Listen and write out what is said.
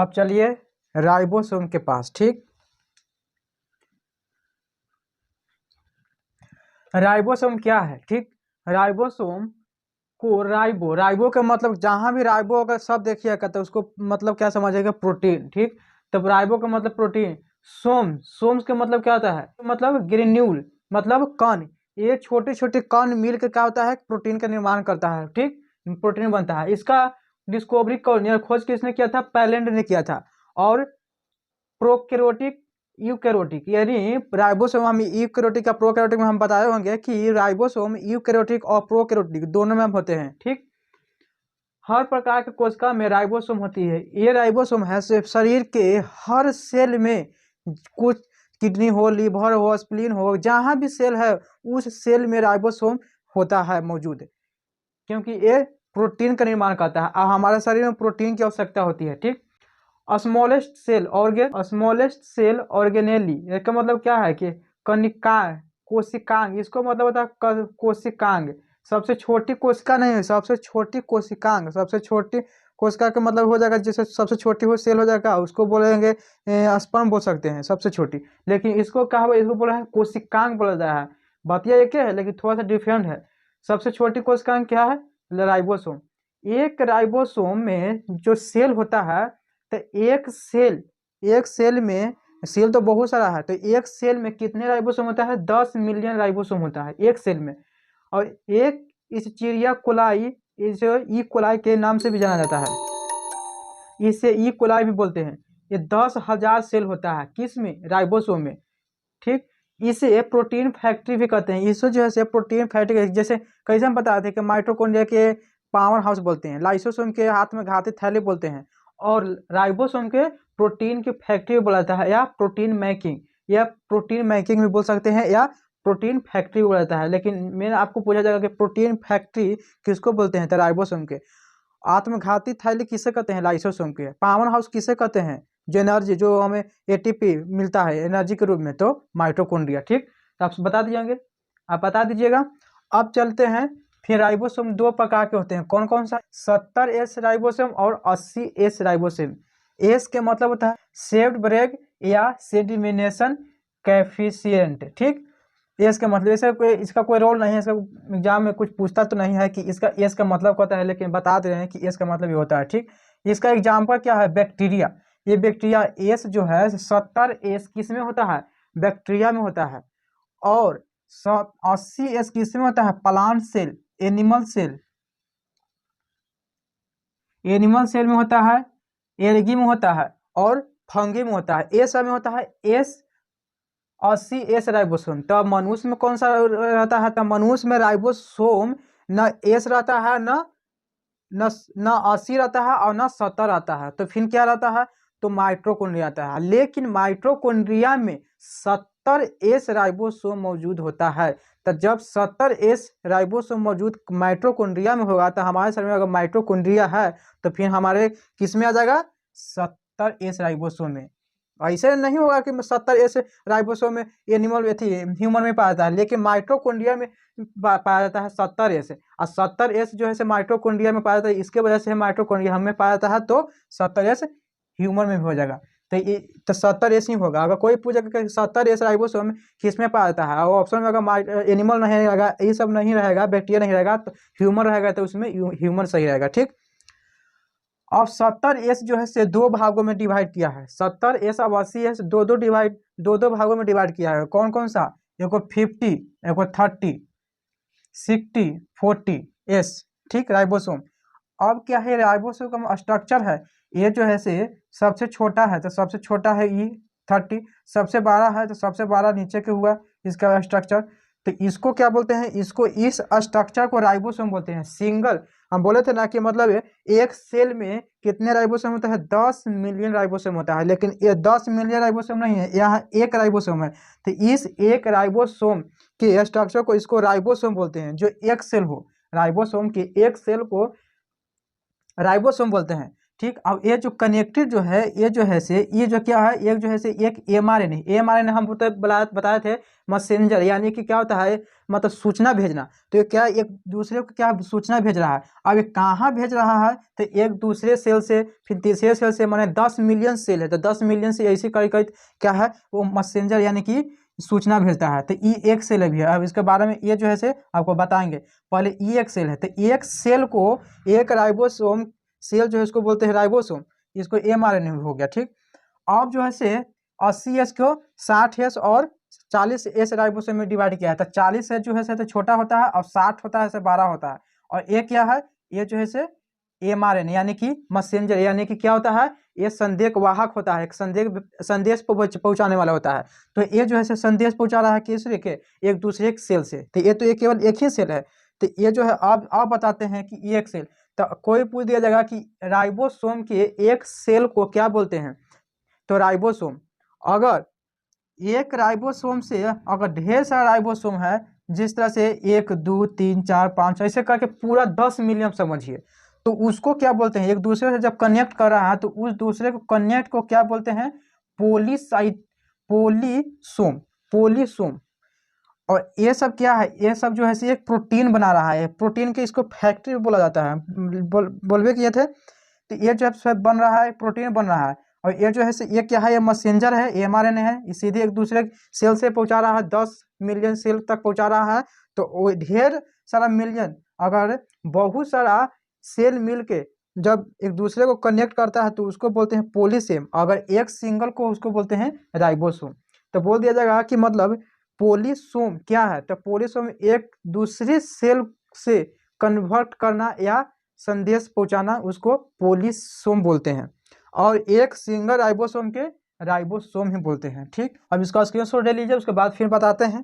अब चलिए राइबोसोम के पास। ठीक, राइबोसोम क्या है? ठीक, राइबोसोम को राइबो का मतलब जहाँ भी राइबो अगर शब्द देखिए कहते हैं उसको मतलब क्या समझिएगा? प्रोटीन। ठीक, तब राइबो का मतलब प्रोटीन। सोम्स का मतलब क्या होता है? मतलब ग्रेन्यूल, मतलब कण। ये छोटे छोटे कण मिल के क्या होता है? प्रोटीन का निर्माण करता है। ठीक, प्रोटीन बनता है। इसका डिस्कवरी कौन या खोज किसने किया था? पैलेंड ने किया था। और प्रोकैरियोटिक यूकैरियोटिक, यानी राइबोसोम हम यूकैरियोटिक या प्रोकैरियोटिक में हम बताए होंगे कि राइबोसोम यूकैरियोटिक और प्रोकैरियोटिक दोनों में होते हैं। ठीक, हर प्रकार के कोशिका में राइबोसोम होती है। ये राइबोसोम है शरीर के हर सेल में, कुछ किडनी हो, लीवर हो, स्प्लीन हो, जहाँ भी सेल है उस सेल में राइबोसोम होता है मौजूद, क्योंकि ये प्रोटीन का निर्माण करता है। हमारे शरीर में प्रोटीन की आवश्यकता होती है। ठीक, स्मॉलेस्ट सेल ऑर्गेनेली, इसका मतलब क्या है कि कनिका, कोशिकांग, इसको मतलब होता है कोशिकांग। सबसे छोटी कोशिका नहीं है, सबसे छोटी कोशिकांग। सबसे छोटी कोशिका का मतलब हो जाएगा, जैसे सबसे छोटी हो सेल हो जाएगा उसको बोलेंगे स्पर्म बोल सकते हैं, सबसे छोटी। लेकिन इसको क्या है? इसको बोला है कोशिकांग बोला जाता है। बातिया एक है लेकिन थोड़ा सा डिफरेंट है। सबसे छोटी कोशिकांग क्या है? राइबोसोम। एक राइबोसोम में जो सेल होता है, तो एक सेल में, सेल तो बहुत सारा है, तो एक सेल में कितने राइबोसोम होता है? 10 मिलियन राइबोसोम होता है एक सेल में। और एक इस चिड़िया कोलाई, इस ई कोलाई के नाम से भी जाना जाता है, इसे ई कोलाई भी बोलते हैं। ये 10,000 सेल होता है किस में? राइबोसोम में। ठीक, इसे प्रोटीन फैक्ट्री भी कहते हैं। इसे जो है प्रोटीन फैक्ट्री, जैसे कैसे हम बताते हैं कि माइटोकॉन्ड्रिया के पावर हाउस बोलते हैं, लाइसोसोम के हाथ में घाती थैली बोलते हैं, और राइबोसोम के प्रोटीन की फैक्ट्री बोला जाता है, या प्रोटीन मेकिंग, या प्रोटीन मेकिंग भी बोल सकते हैं, या प्रोटीन फैक्ट्री बोला जाता है। लेकिन मैंने आपको पूछा जाएगा कि प्रोटीन फैक्ट्री किसको बोलते हैं? तो राइबोसोम के। आत्मघाती थैली किसे कहते हैं? लाइसोसोम के। पावर हाउस किसे कहते हैं? जो एनर्जी, जो हमें एटीपी मिलता है एनर्जी के रूप में, तो माइटोकॉन्ड्रिया। ठीक, तो आप बता दीजिएंगे, आप बता दीजिएगा। अब चलते हैं, फिर राइबोसोम दो प्रकार के होते हैं। कौन कौन सा? 70S राइबोसोम और 80S राइबोसोम। एस के मतलब होता है शेप्ड ब्रेक या सेडिमिनेशन कैफिशिएंट। ठीक, एस का मतलब, ऐसा कोई इसका कोई रोल नहीं है, इसका एग्जाम में कुछ पूछता तो नहीं है कि इसका एस का मतलब होता है, लेकिन बता दे रहे हैं कि एस का मतलब ये होता है। ठीक, इसका एग्जाम्पल क्या है? बैक्टीरिया। ये बैक्टीरिया एस जो है 70S किस में होता है? बैक्टीरिया में होता है। और 80S किस में होता है? Plant cell, animal cell, animal cell में होता है, एल्गी में होता है, और फंगी में होता है। ए सब में होता है एस 80S राइबोसोम। तब मनुष्य में कौन सा रहता है? तब मनुष्य में राइबोसोम न एस रहता है, न न न 80 रहता है, और न 70 रहता है। तो फिर क्या रहता है? तो माइटोकॉन्ड्रिया आता है। लेकिन माइटोकॉन्ड्रिया में 70S राइबोसोम मौजूद होता है। तो जब 70S राइबोसोम मौजूद माइटोकॉन्ड्रिया में होगा, तो हमारे शरीर में अगर माइटोकॉन्ड्रिया है तो फिर हमारे किस में आ जाएगा? 70S राइबोसोम में। ऐसे नहीं होगा कि 70S राइबोसोम में एनिमल ह्यूमन में पाया जाता है, लेकिन माइटोकॉन्ड्रिया में पाया जाता है 70S। और 70S जो है माइटोकॉन्ड्रिया में पाया जाता है, इसके वजह से माइटोकॉन्ड्रिया हमें पाया जाता है, तो 70S ह्यूमन में भी हो जाएगा। तो ये तो 70S ही होगा। अगर कोई पूछेगा कि 70S राइबोसोम किस में पाया जाता है, और ऑप्शन में अगर एनिमल नहीं रहेगा, ये सब नहीं रहेगा, बैक्टीरिया नहीं रहेगा, तो ह्यूमन रहेगा, तो उसमें ह्यूमन सही रहेगा। ठीक, अब 70S जो है से दो भागों में डिवाइड किया है। 70S अब 80S दो दो भागों में डिवाइड किया है। कौन कौन सा? एक 50, एक 30, 60, 40S। ठीक, राइबोसोम। अब क्या है? राइबोसोम का स्ट्रक्चर है, ये जो है से सबसे छोटा है, तो सबसे छोटा है E30, सबसे बड़ा है तो सबसे बड़ा नीचे के हुआ इसका स्ट्रक्चर। तो इसको क्या बोलते हैं? इसको, इस स्ट्रक्चर को राइबोसोम बोलते हैं। सिंगल, हम बोले थे ना कि मतलब एक सेल में कितने राइबोसोम होता है? 10 मिलियन राइबोसोम होता है। लेकिन ये 10 मिलियन राइबोसोम नहीं है, यहाँ एक राइबोसोम है। तो इस एक राइबोसोम के स्ट्रक्चर को, इसको राइबोसोम बोलते हैं। जो एक सेल हो, राइबोसोम के एक सेल को राइबोसोम बोलते हैं। ठीक। अब ये जो कनेक्टेड जो है ये जो है से ये जो क्या है, एक जो है से एक mRNA हम बताए थे मैसेंजर, यानी कि क्या होता है मतलब सूचना भेजना। तो ये क्या एक दूसरे को क्या सूचना भेज रहा है। अब ये कहाँ भेज रहा है, तो एक दूसरे सेल से फिर तीसरे सेल से, माने 10 मिलियन सेल है तो 10 मिलियन से ऐसे कर क्या है वो मैसेंजर यानी कि सूचना भेजता है। तो ई एक सेल भी है। अब इसके बारे में ये जो है से आपको बताएंगे। पहले ई एक सेल है, तो एक सेल को एक राइबोसोम सेल जो है इसको बोलते हैं राइबोसोम, इसको mRNA हो गया। ठीक। अब जो है से 80S को 60S और 40S राइबोसोम में डिवाइड किया है। तो 40S जो है से तो छोटा होता है और 60 होता है से बड़ा होता है। और ये क्या है, ये जो है से mRNA यानी कि मैसेंजर, यानी कि क्या होता है ये संदेश वाहक होता है, एक संदेश पहुंचाने वाला होता है। तो ये जो है से संदेश पहुंचा रहा है किसरे के, एक दूसरे सेल से। तो ये तो ये केवल एक ही सेल है। तो ये जो है आप बताते हैं कि ये एक सेल। तो कोई पूछ दिया जाएगा कि राइबोसोम के एक सेल को क्या बोलते हैं, तो राइबोसोम। अगर एक राइबोसोम से अगर ढेर सारा राइबोसोम है, जिस तरह से 1 2 3 4 5 ऐसे करके पूरा 10 मिलियन समझिए, तो उसको क्या बोलते हैं, एक दूसरे से जब कनेक्ट कर रहा है तो उस दूसरे को कनेक्ट को क्या बोलते हैं, पोलीसोम। पोलीसोम। और ये सब क्या है, ये सब जो है से एक प्रोटीन बना रहा है। प्रोटीन के इसको फैक्ट्री बोला जाता है। बोलवे किए थे। तो ये जो है बन रहा है, प्रोटीन बन रहा है। और ये जो है से ये क्या है, ये मैसेंजर है, mRNA है। ये सीधे एक दूसरे सेल से पहुंचा रहा है, 10 मिलियन सेल तक पहुंचा रहा है। तो वो ढेर सारा मिलियन, अगर बहुत सारा सेल मिलके जब एक दूसरे को कनेक्ट करता है तो उसको बोलते हैं पोलीसेम। अगर एक सिंगल को उसको बोलते हैं राइबोसोम। तो बोल दिया जाएगा कि मतलब पोलीसोम क्या है, तो पोलीसोम एक दूसरे सेल से कन्वर्ट करना या संदेश पहुंचाना, उसको पोलीसोम बोलते हैं। और एक सिंगल राइबोसोम के राइबोसोम ही बोलते हैं। ठीक। अब इसका स्क्रीनशॉट ले लीजिए, उसके बाद फिर बताते हैं।